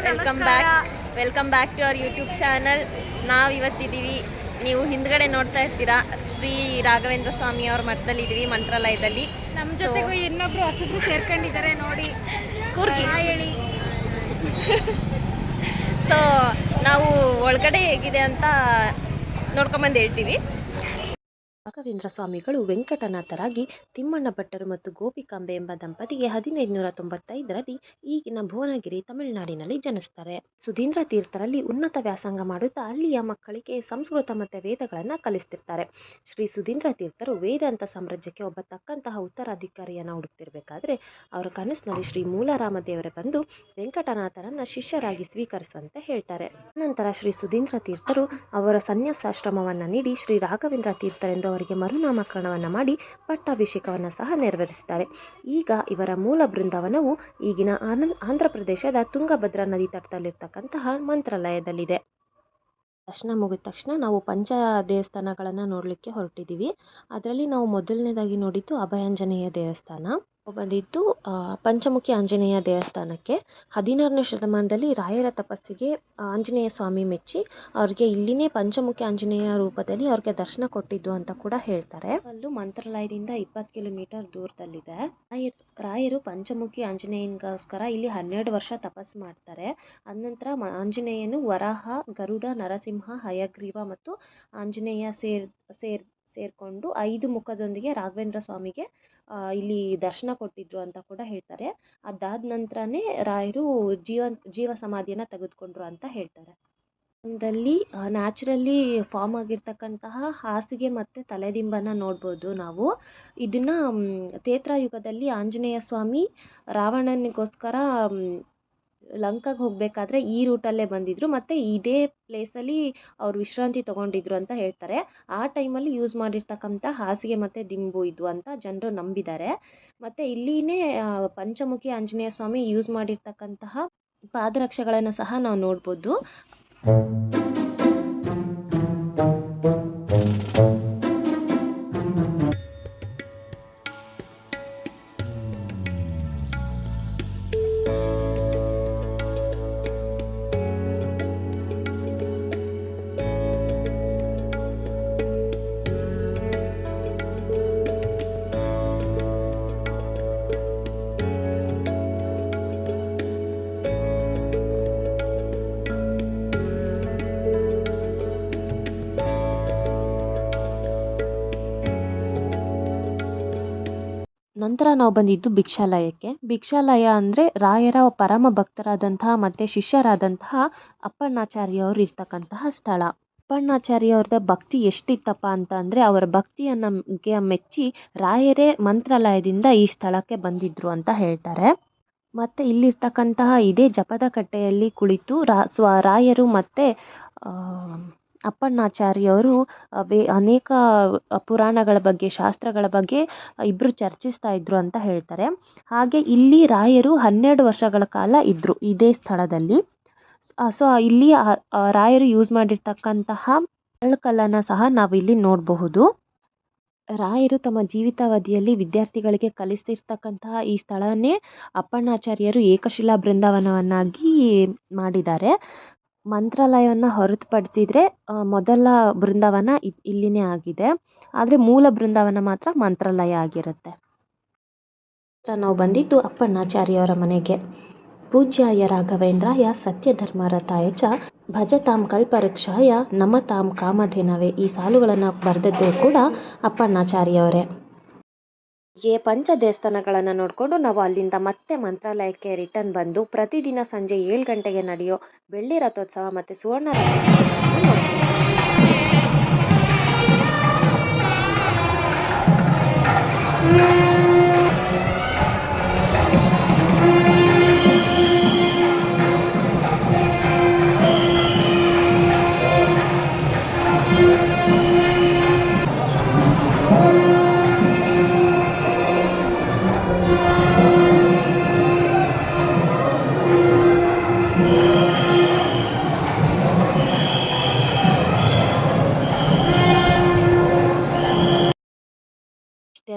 Welcome back to our YouTube channel. ನಾವು ಇವತ್ತಿದ್ದೀವಿ, ನೀವು ಹಿಂದ್ಗಡೆ ನೋಡ್ತಾ ಇರ್ತೀರಾ, ಶ್ರೀ ರಾಘವೇಂದ್ರ ಸ್ವಾಮಿ ಅವ್ರ ಮಠದಲ್ಲಿದ್ದೀವಿ, ಮಂತ್ರಾಲಯದಲ್ಲಿ. ನಮ್ಮ ಜೊತೆಗೂ ಇನ್ನೊಬ್ರು ಹೊಸಬ್ರು ಸೇರ್ಕೊಂಡಿದ್ದಾರೆ ನೋಡಿ, ಕೂರ್ಗಿ ಹೇಳಿ. ಸೊ ನಾವು ಒಳಗಡೆ ಹೇಗಿದೆ ಅಂತ ನೋಡ್ಕೊಂಬಂದು ಹೇಳ್ತೀವಿ. ರಾಘವೇಂದ್ರ ಸ್ವಾಮಿಗಳು ವೆಂಕಟನಾಥರಾಗಿ ತಿಮ್ಮಣ್ಣ ಭಟ್ಟರು ಮತ್ತು ಗೋಪಿಕಾಂಬೆ ಎಂಬ ದಂಪತಿಗೆ 1595ರಲ್ಲಿ ಈಗಿನ ಭುವನಗಿರಿ ತಮಿಳುನಾಡಿನಲ್ಲಿ ಜನಿಸ್ತಾರೆ. ಸುಧೀಂದ್ರ ತೀರ್ಥರಲ್ಲಿ ಉನ್ನತ ವ್ಯಾಸಂಗ ಮಾಡುತ್ತಾ ಅಲ್ಲಿಯ ಮಕ್ಕಳಿಗೆ ಸಂಸ್ಕೃತ ಮತ್ತು ವೇದಗಳನ್ನು ಕಲಿಸ್ತಿರ್ತಾರೆ. ಶ್ರೀ ಸುಧೀಂದ್ರ ತೀರ್ಥರು ವೇದಾಂತ ಸಾಮ್ರಾಜ್ಯಕ್ಕೆ ಒಬ್ಬ ತಕ್ಕಂತಹ ಉತ್ತರಾಧಿಕಾರಿಯನ್ನು ಹುಡುಕ್ತಿರ್ಬೇಕಾದ್ರೆ ಅವರ ಕನಸಿನಲ್ಲಿ ಶ್ರೀ ಮೂಲರಾಮ ದೇವರೇ ಬಂದು ವೆಂಕಟನಾಥರನ್ನ ಶಿಷ್ಯರಾಗಿ ಸ್ವೀಕರಿಸುವಂತೆ ಹೇಳ್ತಾರೆ. ನಂತರ ಶ್ರೀ ಸುಧೀಂದ್ರ ತೀರ್ಥರು ಅವರ ಸನ್ಯಾಸಾಶ್ರಮವನ್ನು ನೀಡಿ ಶ್ರೀ ರಾಘವೇಂದ್ರ ತೀರ್ಥರೆಂದು ಅವರಿಗೆ ಮರುನಾಮಕರಣವನ್ನು ಮಾಡಿ ಪಟ್ಟಾಭಿಷೇಕವನ್ನು ಸಹ ನೆರವೇರಿಸುತ್ತಾರೆ. ಈಗ ಇವರ ಮೂಲ ಬೃಂದಾವನವು ಈಗಿನ ಆಂಧ್ರ ಪ್ರದೇಶದ ತುಂಗಭದ್ರಾ ನದಿ ತಟದಲ್ಲಿರ್ತಕ್ಕಂತಹ ಮಂತ್ರಾಲಯದಲ್ಲಿದೆ. ದರ್ಶನ ಮುಗಿದ ತಕ್ಷಣ ನಾವು ಪಂಚ ದೇವಸ್ಥಾನಗಳನ್ನು ನೋಡಲಿಕ್ಕೆ ಹೊರಟಿದ್ದೀವಿ. ಅದರಲ್ಲಿ ನಾವು ಮೊದಲನೇದಾಗಿ ನೋಡಿದ್ದು ಅಭಯಾಂಜನೇಯ ದೇವಸ್ಥಾನ. ಬಂದಿದ್ದು ಪಂಚಮುಖಿ ಆಂಜನೇಯ ದೇವಸ್ಥಾನಕ್ಕೆ 16ನೇ ಶತಮಾನದಲ್ಲಿ ರಾಯರ ತಪಸ್ಸಿಗೆ ಆಂಜನೇಯ ಸ್ವಾಮಿ ಮೆಚ್ಚಿ ಅವ್ರಿಗೆ ಇಲ್ಲಿನೇ ಪಂಚಮುಖಿ ಆಂಜನೇಯ ರೂಪದಲ್ಲಿ ಅವ್ರಿಗೆ ದರ್ಶನ ಕೊಟ್ಟಿದ್ದು ಅಂತ ಕೂಡ ಹೇಳ್ತಾರೆ. ಅಲ್ಲೂ ಮಂತ್ರಾಲಯದಿಂದ 20 ಕಿಲೋಮೀಟರ್ ದೂರದಲ್ಲಿದೆ. ರಾಯರು ಪಂಚಮುಖಿ ಆಂಜನೇಯನಿಗೋಸ್ಕರ ಇಲ್ಲಿ 12 ವರ್ಷ ತಪಸ್ಸು ಮಾಡ್ತಾರೆ. ಅನಂತರ ಆಂಜನೇಯನು ವರಾಹ, ಗರುಡ, ನರಸಿಂಹ, ಹಯಗ್ರೀವ ಮತ್ತು ಆಂಜನೇಯ ಸೇರ್ಕೊಂಡು 5 ಮುಖದೊಂದಿಗೆ ರಾಘವೇಂದ್ರ ಸ್ವಾಮಿಗೆ ಇಲ್ಲಿ ದರ್ಶನ ಕೊಟ್ಟಿದ್ರು ಅಂತ ಕೂಡ ಹೇಳ್ತಾರೆ. ಅದಾದ ನಂತರನೇ ರಾಯರು ಜೀವ ಸಮಾಧಿಯನ್ನು ತೆಗೆದುಕೊಂಡ್ರು ಅಂತ ಹೇಳ್ತಾರೆ. ದಲ್ಲಿ ನ್ಯಾಚುರಲಿ ಫಾರ್ಮ್ ಆಗಿರ್ತಕ್ಕಂತಹ ಹಾಸಿಗೆ ಮತ್ತು ತಲೆದಿಂಬನ್ನು ನೋಡ್ಬೋದು ನಾವು. ಇದನ್ನು ತ್ರೇತಾಯುಗದಲ್ಲಿ ಆಂಜನೇಯ ಸ್ವಾಮಿ ರಾವಣನಿಗೋಸ್ಕರ ಲಂಕಾಗೆ ಹೋಗಬೇಕಾದ್ರೆ ಈ ರೂಟಲ್ಲೇ ಬಂದಿದ್ರು ಮತ್ತು ಇದೇ ಪ್ಲೇಸಲ್ಲಿ ಅವ್ರು ವಿಶ್ರಾಂತಿ ತೊಗೊಂಡಿದ್ರು ಅಂತ ಹೇಳ್ತಾರೆ. ಆ ಟೈಮಲ್ಲಿ ಯೂಸ್ ಮಾಡಿರ್ತಕ್ಕಂಥ ಹಾಸಿಗೆ ಮತ್ತು ದಿಂಬು ಇದು ಅಂತ ಜನರು ನಂಬಿದ್ದಾರೆ. ಮತ್ತು ಇಲ್ಲಿನೇ ಪಂಚಮುಖಿ ಆಂಜನೇಯ ಸ್ವಾಮಿ ಯೂಸ್ ಮಾಡಿರ್ತಕ್ಕಂತಹ ಪಾದರಕ್ಷೆಗಳನ್ನು ಸಹ ನಾವು ನೋಡ್ಬೋದು. ನಂತರ ನಾವು ಬಂದಿದ್ದು ಭಿಕ್ಷಾಲಯಕ್ಕೆ. ಭಿಕ್ಷಾಲಯ ಅಂದರೆ ರಾಯರ ಪರಮ ಭಕ್ತರಾದಂತಹ ಮತ್ತು ಶಿಷ್ಯರಾದಂತಹ ಅಪ್ಪಣ್ಣಾಚಾರ್ಯವರು ಇರ್ತಕ್ಕಂತಹ ಸ್ಥಳ. ಅಪ್ಪಣ್ಣಾಚಾರ್ಯವ್ರದ ಭಕ್ತಿ ಎಷ್ಟಿತ್ತಪ್ಪ ಅಂತ ಅಂದರೆ ಅವರ ಭಕ್ತಿಯನ್ನು ಮೆಚ್ಚಿ ರಾಯರೇ ಮಂತ್ರಾಲಯದಿಂದ ಈ ಸ್ಥಳಕ್ಕೆ ಬಂದಿದ್ರು ಅಂತ ಹೇಳ್ತಾರೆ. ಮತ್ತು ಇಲ್ಲಿರ್ತಕ್ಕಂತಹ ಇದೇ ಜಪದ ಕಟ್ಟೆಯಲ್ಲಿ ಕುಳಿತು ರಾಯರು ಮತ್ತು ಅಪ್ಪಣ್ಣಾಚಾರ್ಯವರು ಅನೇಕ ಪುರಾಣಗಳ ಬಗ್ಗೆ, ಶಾಸ್ತ್ರಗಳ ಬಗ್ಗೆ ಇಬ್ಬರು ಚರ್ಚಿಸ್ತಾ ಇದ್ರು ಅಂತ ಹೇಳ್ತಾರೆ. ಹಾಗೆ ಇಲ್ಲಿ ರಾಯರು 12 ವರ್ಷಗಳ ಕಾಲ ಇದ್ದರು ಇದೇ ಸ್ಥಳದಲ್ಲಿ. ಸೊ ಇಲ್ಲಿ ರಾಯರು ಯೂಸ್ ಮಾಡಿರ್ತಕ್ಕಂತಹ ಕಲ್ಲನ್ನು ಸಹ ನಾವು ಇಲ್ಲಿ ನೋಡಬಹುದು. ರಾಯರು ತಮ್ಮ ಜೀವಿತಾವಧಿಯಲ್ಲಿ ವಿದ್ಯಾರ್ಥಿಗಳಿಗೆ ಕಲಿಸ್ತಿರ್ತಕ್ಕಂತಹ ಈ ಸ್ಥಳನೇ ಅಪ್ಪಣ್ಣಾಚಾರ್ಯರು ಏಕಶಿಲಾ ಬೃಂದಾವನವನ್ನಾಗಿ ಮಾಡಿದ್ದಾರೆ. ಮಂತ್ರಾಲಯವನ್ನು ಹೊರತುಪಡಿಸಿದರೆ ಮೊದಲ ಬೃಂದಾವನ ಇಲ್ಲಿನೇ ಆಗಿದೆ. ಆದರೆ ಮೂಲ ಬೃಂದಾವನ ಮಾತ್ರ ಮಂತ್ರಾಲಯ ಆಗಿರುತ್ತೆ. ನಾವು ಬಂದಿದ್ದು ಅಪ್ಪಣ್ಣಾಚಾರ್ಯವರ ಮನೆಗೆ. ಪೂಜ್ಯಾಯ ರಾಘವೇಂದ್ರಾಯ ಸತ್ಯಧರ್ಮರತಾಯ ಚ ಭಜತಾಂ ಕಲ್ಪವೃಕ್ಷಾಯ ನಮತಾಂ ಕಾಮಧೇನವೇ. ಈ ಸಾಲುಗಳನ್ನು ಬರೆದದ್ದು ಕೂಡ ಅಪ್ಪಣ್ಣಾಚಾರ್ಯವರೇ. ಹೀಗೆ ಪಂಚ ದೇವಸ್ಥಾನಗಳನ್ನು ನೋಡಿಕೊಂಡು ನಾವು ಅಲ್ಲಿಂದ ಮತ್ತೆ ಮಂತ್ರಾಲಯಕ್ಕೆ ರಿಟರ್ನ್ ಬಂದು ಪ್ರತಿದಿನ ಸಂಜೆ 7 ಗಂಟೆಗೆ ನಡೆಯೋ ಬೆಳ್ಳಿ ರಥೋತ್ಸವ ಮತ್ತು ಸುವರ್ಣ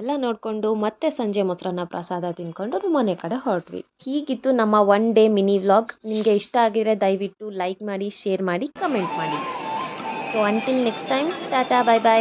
ಅದೆಲ್ಲ ನೋಡಿಕೊಂಡು ಮತ್ತೆ ಸಂಜೆ ಮೊಸರನ್ನ ಪ್ರಸಾದ ತಿಂದ್ಕೊಂಡು ನಾವು ಮನೆ ಕಡೆ ಹೊರಟ್ವಿ. ಹೀಗಿತ್ತು ನಮ್ಮ 1 ಡೇ ಮಿನಿ ವ್ಲಾಗ್. ನಿಮಗೆ ಇಷ್ಟ ಆಗಿದ್ರೆ ದಯವಿಟ್ಟು ಲೈಕ್ ಮಾಡಿ, ಶೇರ್ ಮಾಡಿ, ಕಮೆಂಟ್ ಮಾಡಿ. So until next time, Tata, bye bye.